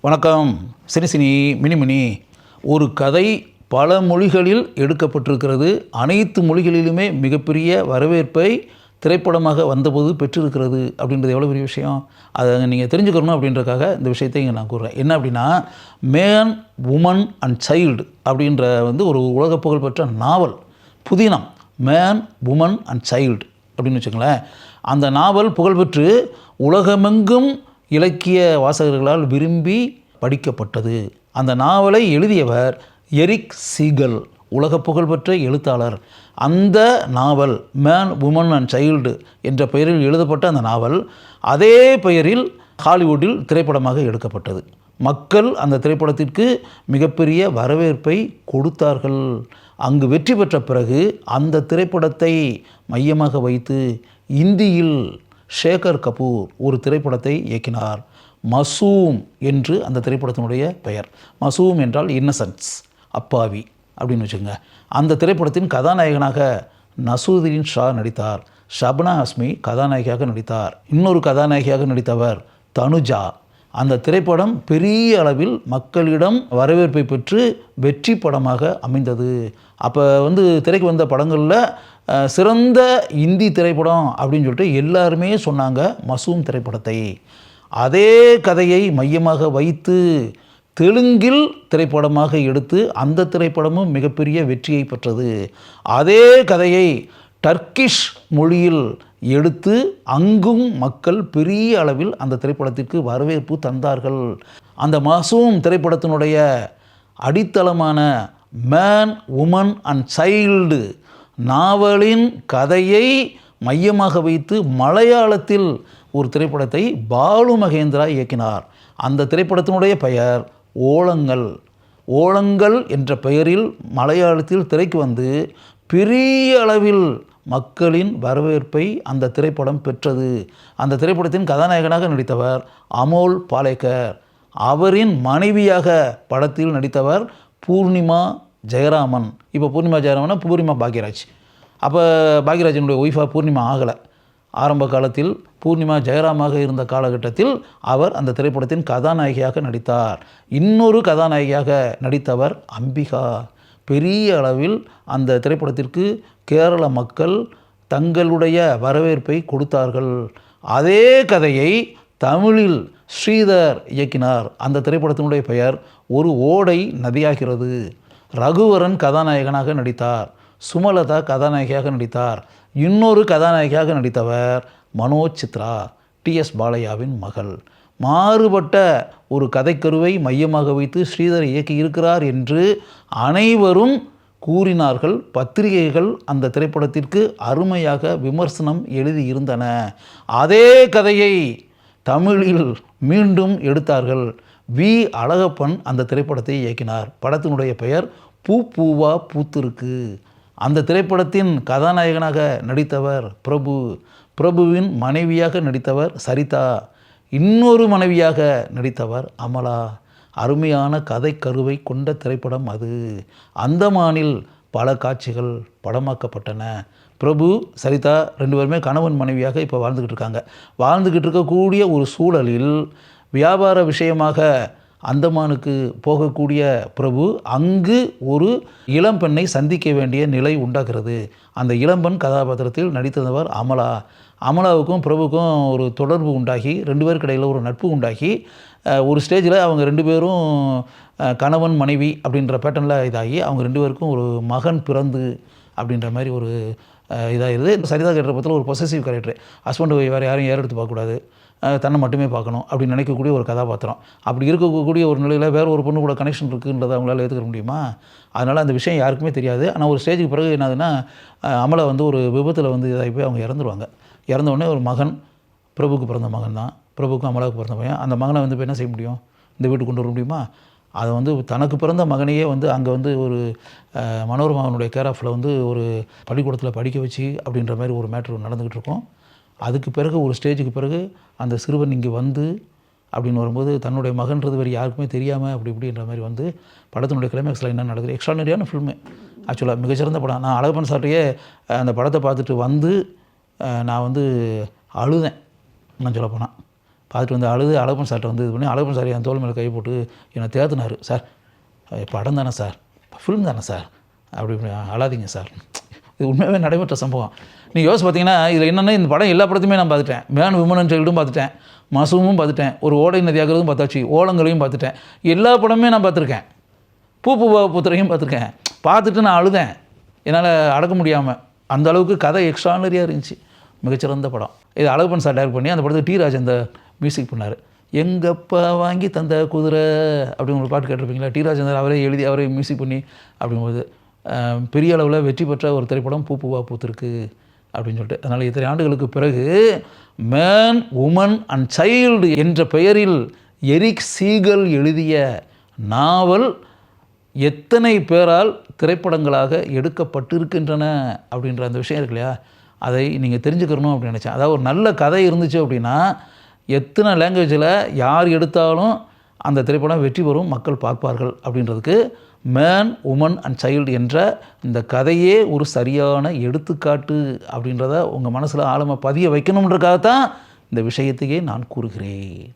வணக்கம். சினி மினிமினி. ஒரு கதை பல மொழிகளில் எடுக்கப்பட்டிருக்கிறது. அனைத்து மொழிகளிலுமே மிகப்பெரிய வரவேற்பை திரைப்படமாக வந்தபோது பெற்றிருக்கிறது. அப்படின்றது எவ்வளோ பெரிய விஷயம். அதை நீங்கள் தெரிஞ்சுக்கணும் அப்படின்றக்காக இந்த விஷயத்தை இங்கே நான் கூறுறேன். என்ன அப்படின்னா, மேன் உமன் அண்ட் சைல்டு அப்படின்ற ஒரு உலக புகழ்பெற்ற நாவல், புதினம். மேன் உமன் அண்ட் சைல்டு அப்படின்னு வச்சுங்களேன். அந்த நாவல் புகழ்பெற்று உலகமெங்கும் இலக்கிய வாசகர்களால் விரும்பி படிக்கப்பட்டது. அந்த நாவலை எழுதியவர் எரிக் சீகல், உலக புகழ்பெற்ற எழுத்தாளர். அந்த நாவல் மேன் உமன் அண்ட் சைல்டு என்ற பெயரில் எழுதப்பட்ட அந்த நாவல் அதே பெயரில் ஹாலிவுட்டில் திரைப்படமாக எடுக்கப்பட்டது. மக்கள் அந்த திரைப்படத்திற்கு மிகப்பெரிய வரவேற்பை கொடுத்தார்கள். அங்கு வெற்றி பெற்ற பிறகு அந்த திரைப்படத்தை மையமாக வைத்து இந்தியில் ஷேகர் கபூர் ஒரு திரைப்படத்தை இயக்கினார். மசூம் என்று அந்த திரைப்படத்தினுடைய பெயர். மசூம் என்றால் இன்னசென்ஸ், அப்பாவி அப்படின்னு வச்சுக்கோங்க. அந்த திரைப்படத்தின் கதாநாயகனாக நசூருதீன் ஷா நடித்தார். ஷப்னா ஹஸ்மி கதாநாயகியாக நடித்தார். இன்னொரு கதாநாயகியாக நடித்தவர் தனுஜா. அந்த திரைப்படம் பெரிய அளவில் மக்களிடம் வரவேற்பை பெற்று வெற்றி படமாக அமைந்தது. அப்போ திரைக்கு வந்த படங்களில் சிறந்த இந்தி திரைப்படம் அப்படின்னு சொல்லிட்டு எல்லாருமே சொன்னாங்க மசூம் திரைப்படத்தை. அதே கதையை மையமாக வைத்து தெலுங்கில் திரைப்படமாக எடுத்து அந்த திரைப்படமும் மிகப்பெரிய வெற்றியை பெற்றது. அதே கதையை டர்க்கிஷ் மொழியில் எடுத்து அங்கும் மக்கள் பெரிய அளவில் அந்த திரைப்படத்திற்கு வரவேற்பு தந்தார்கள். அந்த மசூம் திரைப்படத்தினுடைய அடித்தளமான மேன் உமன் அண்ட் சைல்டு நாவலின் கதையை மையமாக வைத்து மலையாளத்தில் ஒரு திரைப்படத்தை பாலு மகேந்திரா இயக்கினார். அந்த திரைப்படத்தினுடைய பெயர் ஓலங்கள். ஓலங்கள் என்ற பெயரில் மலையாளத்தில் திரைக்கு வந்து பெரிய அளவில் மக்களின் வரவேற்பை அந்த திரைப்படம் பெற்றது. அந்த திரைப்படத்தின் கதாநாயகனாக நடித்தவர் அமோல் பாலேக்கர். அவரின் மனைவியாக படத்தில் நடித்தவர் பூர்ணிமா ஜெயராமன். இப்போ பூர்ணிமா ஜெயராமன் பூர்ணிமா பாக்யராஜ். அப்போ பாக்யராஜனுடைய ஒய்ஃபாக பூர்ணிமா ஆகலை. ஆரம்ப காலத்தில் பூர்ணிமா ஜெயராமாக இருந்த காலகட்டத்தில் அவர் அந்த திரைப்படத்தின் கதாநாயகியாக நடித்தார். இன்னொரு கதாநாயகியாக நடித்தவர் அம்பிகா. பெரிய அளவில் அந்த திரைப்படத்திற்கு கேரள மக்கள் தங்களுடைய வரவேற்பை கொடுத்தார்கள். அதே கதையை தமிழில் ஸ்ரீதர் இயக்கினார். அந்த திரைப்படத்தினுடைய பெயர் ஒரு ஓடை நதியாகிறது. ரகுவரன் கதாநாயகனாக நடித்தார். சுமலதா கதாநாயகியாக நடித்தார். இன்னொரு கதாநாயகியாக நடித்தவர் மனோஜ் சித்ரா, டிஎஸ் பாலையாவின் மகள். மாறுபட்ட ஒரு கதைக்கருவை மையமாக வைத்து ஸ்ரீதர் இயக்கி இருக்கிறார் என்று அனைவரும் கூறினார்கள். பத்திரிகைகள் அந்த திரைப்படத்திற்கு அருமையாக விமர்சனம் எழுதியிருந்தன. அதே கதையை தமிழில் மீண்டும் எடுத்தார்கள். வி அழகப்பன் அந்த திரைப்படத்தை இயக்கினார். படத்தினுடைய பெயர் பூ பூவா பூத்திருக்கு. அந்த திரைப்படத்தின் கதாநாயகனாக நடித்தவர் பிரபு. பிரபுவின் மனைவியாக நடித்தவர் சரிதா. இன்னொரு மனைவியாக நடித்தவர் அமலா. அருமையான கதைக்கருவை கொண்ட திரைப்படம் அது. அந்தமானில் பல காட்சிகள் படமாக்கப்பட்டன. பிரபு சரிதா ரெண்டு பேருமே கணவன் மனைவியாக இப்போ வாழ்ந்துக்கிட்டு இருக்காங்க. வாழ்ந்துக்கிட்டு இருக்கக்கூடிய ஒரு சூழலில் வியாபார விஷயமாக அந்தமானுக்கு போகக்கூடிய பிரபு அங்கு ஒரு இளம்பெண்ணை சந்திக்க வேண்டிய நிலை உண்டாகிறது. அந்த இளம்பெண் கதாபாத்திரத்தில் நடித்தவர் அமலா. அமலாவுக்கும் பிரபுக்கும் ஒரு தொடர்பு உண்டாகி ரெண்டு பேருக்கு இடையில் ஒரு நட்பு உண்டாகி ஒரு ஸ்டேஜில் அவங்க ரெண்டு பேரும் கணவன் மனைவி அப்படின்ற பேட்டர்னில் இதாகி அவங்க ரெண்டு பேருக்கும் ஒரு மகன் பிறந்து அப்படின்ற மாதிரி ஒரு இதாகிடுது. சரிதா கேரக்டர் ஒரு பொசசிவ் கேரக்டர். ஹஸ்பண்டு வேறு யாரையும் ஏறெடுத்து பார்க்கக்கூடாது, தன்னை மட்டுமே பார்க்கணும் அப்படின்னு நினைக்கக்கூடிய ஒரு கதாபாத்திரம். அப்படி இருக்கக்கூடிய ஒரு நிலையில் வேறு ஒரு பொண்ணு கூட கனெக்ஷன் இருக்குன்றதை அவங்களால ஏற்றுக்க முடியுமா? அதனால் அந்த விஷயம் யாருக்குமே தெரியாது. ஆனால் ஒரு ஸ்டேஜுக்கு பிறகு என்னதுன்னா, அமலை ஒரு விபத்தில் இதாகி போய் அவங்க இறந்துருவாங்க. இறந்தவுடனே ஒரு மகன், பிரபுக்கு பிறந்த மகன் தான், பிரபுக்கும் அமலாவுக்கு பிறந்த பையன். அந்த மகனை இப்போ என்ன செய்ய முடியும்? இந்த வீட்டுக்கு கொண்டு வர முடியுமா? அதை தனக்கு பிறந்த மகனையே அங்கே ஒரு மனோரமாவனுடைய கேர் ஆஃபில் ஒரு பள்ளிக்கூடத்தில் படிக்க வச்சு அப்படின்ற மாதிரி ஒரு மேட்ரு நடந்துக்கிட்டு இருக்கும். அதுக்கு பிறகு ஒரு ஸ்டேஜுக்கு பிறகு அந்த சிறுவன் இங்கே அப்படின்னு வரும்போது தன்னுடைய மகன்றது வேறு யாருக்குமே தெரியாமல் அப்படின்ற மாதிரி படத்தினுடைய கிளைமேக்ஸில் என்ன நடக்குது. எக்ஸ்ட்ரானரியான ஃபில்மு. ஆக்சுவலாக மிகச்சிறந்த படம். நான் அழகப்பன் சார்ட்டையே அந்த படத்தை பார்த்துட்டு நான் அழுதேன். நான் சொல்ல போனால் பார்த்துட்டு வந்து அழகப்பன் சார்கிட்ட வந்து இது பண்ணி அழகப்பன் சார் என் தோள் மேலே கை போட்டு என்னை தேத்துனார். சார் படம் தானே சார், ஃபிலிம் தானே சார், அப்படி இப்படி அழாதீங்க சார். இது உண்மையாகவே நடைபெற்ற சம்பவம். நீங்கள் யோசிச்சு பார்த்தீங்கன்னா இதில் என்னென்னா இந்த படம் எல்லா படத்தையுமே நான் பார்த்துட்டேன். மேன் விமன் சைல்டும் பார்த்துட்டேன், மசூமும் பார்த்துட்டேன், ஒரு ஓடை நதியாகிறதும் பார்த்தாச்சு, ஓலங்களையும் பார்த்துட்டேன், எல்லா படமே நான் பார்த்துருக்கேன். பூவா பூத்துறையும் பார்த்துருக்கேன். பார்த்துட்டு நான் அழுதேன், என்னால் அடக்க முடியாமல். அந்த அளவுக்கு கதை எக்ஸ்ட்ரானரியாக இருந்துச்சு. மிகச்சிறந்த படம். இது அழகப்பன் சார் டைரக்ட் பண்ணி அந்த படத்துக்கு டி ராஜேந்தர் மியூசிக் பண்ணார். எங்கப்பா வாங்கி தந்த குதிரை அப்படின்னு ஒரு பாட்டு கேட்டிருப்பீங்களா? டி ராஜேந்தர் அவரே எழுதி அவரே மியூசிக் பண்ணி அப்படிங்கும்போது பெரிய அளவில் வெற்றி பெற்ற ஒரு திரைப்படம் பூவா பூத்திருக்கு அப்படின்னு சொல்லிட்டு. அதனால் இத்தனை ஆண்டுகளுக்கு பிறகு மேன் உமன் அண்ட் சைல்டு என்ற பெயரில் எரிக் சீகல் எழுதிய நாவல் எத்தனை பேரால் திரைப்படங்களாக எடுக்கப்பட்டிருக்கின்றன அப்படின்ற அந்த விஷயம் இருக்கு இல்லையா, அதை நீங்கள் தெரிஞ்சுக்கணும் அப்படின்னு நினச்சேன். அதாவது ஒரு நல்ல கதை இருந்துச்சு அப்படின்னா எத்தனை லாங்குவேஜில் யார் எடுத்தாலும் அந்த திரைப்படம் வெற்றி பெறும், மக்கள் பார்ப்பார்கள் அப்படின்றதுக்கு மேன் உமன் அண்ட் சைல்டு என்ற இந்த கதையே ஒரு சரியான எடுத்துக்காட்டு அப்படின்றத உங்கள் மனசில் ஆழமாக பதிய வைக்கணுன்றக்காகத்தான் இந்த விஷயத்தையே நான் கூறுகிறேன்.